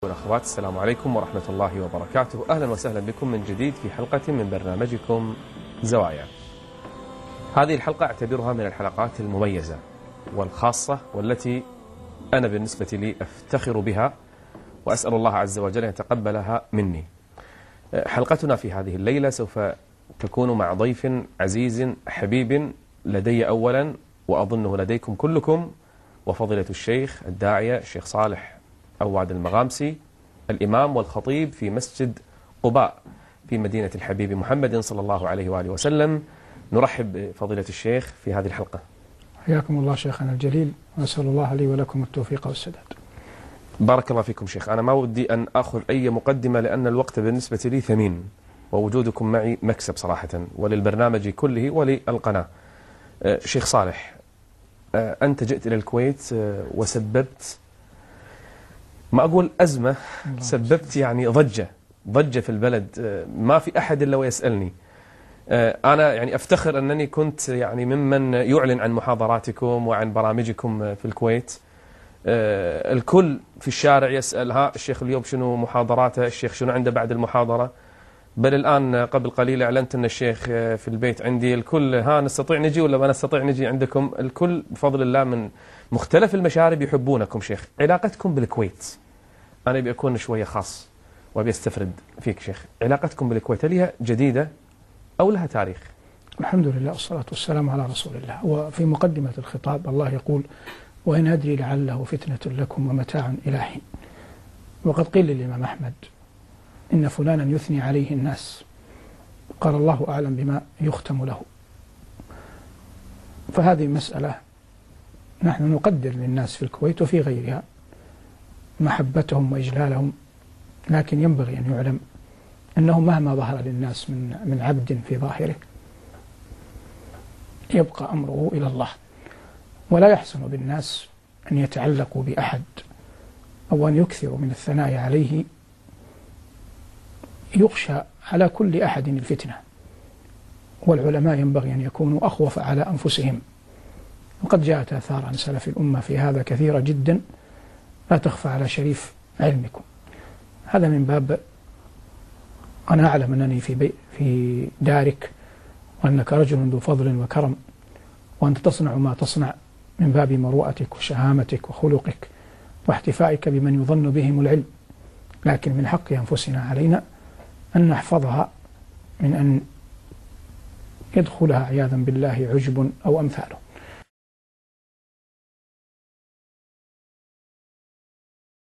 والأخوات، السلام عليكم ورحمة الله وبركاته. أهلا وسهلا بكم من جديد في حلقة من برنامجكم زوايا. هذه الحلقة أعتبرها من الحلقات المميزة والخاصة والتي أنا بالنسبة لي أفتخر بها، وأسأل الله عز وجل أن يتقبلها مني. حلقتنا في هذه الليلة سوف تكون مع ضيف عزيز حبيب لدي أولا، وأظنه لديكم كلكم، وفضيلة الشيخ الداعية الشيخ صالح أوعد المغامسي، الإمام والخطيب في مسجد قباء في مدينة الحبيب محمد صلى الله عليه وآله وسلم. نرحب بفضيلة الشيخ في هذه الحلقة. حياكم الله شيخنا الجليل، وأسأل الله لي ولكم التوفيق والسداد. بارك الله فيكم شيخ. أنا ما ودي أن أخذ أي مقدمة لأن الوقت بالنسبة لي ثمين، ووجودكم معي مكسب صراحة، وللبرنامج كله وللقناة. شيخ صالح، أنت جئت إلى الكويت وسببت، ما أقول أزمة، سببت يعني ضجة في البلد. ما في أحد إلا ويسألني. أنا يعني أفتخر أنني كنت يعني ممن يعلن عن محاضراتكم وعن برامجكم في الكويت. الكل في الشارع يسأل: ها الشيخ اليوم شنو محاضراته، الشيخ شنو عنده بعد المحاضرة. بل الآن قبل قليل أعلنت أن الشيخ في البيت عندي. الكل: ها نستطيع نجي ولا ما نستطيع نجي عندكم؟ الكل بفضل الله من مختلف المشارب يحبونكم شيخ. علاقتكم بالكويت، أنا بيكون شوية خاص وبيستفرد فيك شيخ. علاقتكم بالكويت هل هي جديدة أو لها تاريخ؟ الحمد لله والصلاة والسلام على رسول الله. وفي مقدمة الخطاب الله يقول: وإن أدري لعله فتنة لكم ومتاع إلى حين. وقد قيل للإمام أحمد: إن فلانا يثني عليه الناس، قال الله أعلم بما يختم له. فهذه مسألة نحن نقدر للناس في الكويت وفي غيرها محبتهم وإجلالهم، لكن ينبغي أن يعلم أنه مهما ظهر للناس من عبد في ظاهره يبقى أمره إلى الله، ولا يحسن بالناس أن يتعلقوا بأحد أو أن يكثروا من الثناء عليه. يخشى على كل أحد الفتنة، والعلماء ينبغي أن يكونوا أخوف على أنفسهم. وقد جاءت آثار عن سلف الأمة في هذا كثيرة جدا لا تخفى على شريف علمكم. هذا من باب أنا أعلم أنني في دارك، وأنك رجل ذو فضل وكرم، وأنت تصنع ما تصنع من باب مروءتك وشهامتك وخلقك واحتفائك بمن يظن بهم العلم، لكن من حق أنفسنا علينا أن نحفظها من أن يدخلها عياذا بالله عجب أو أمثاله.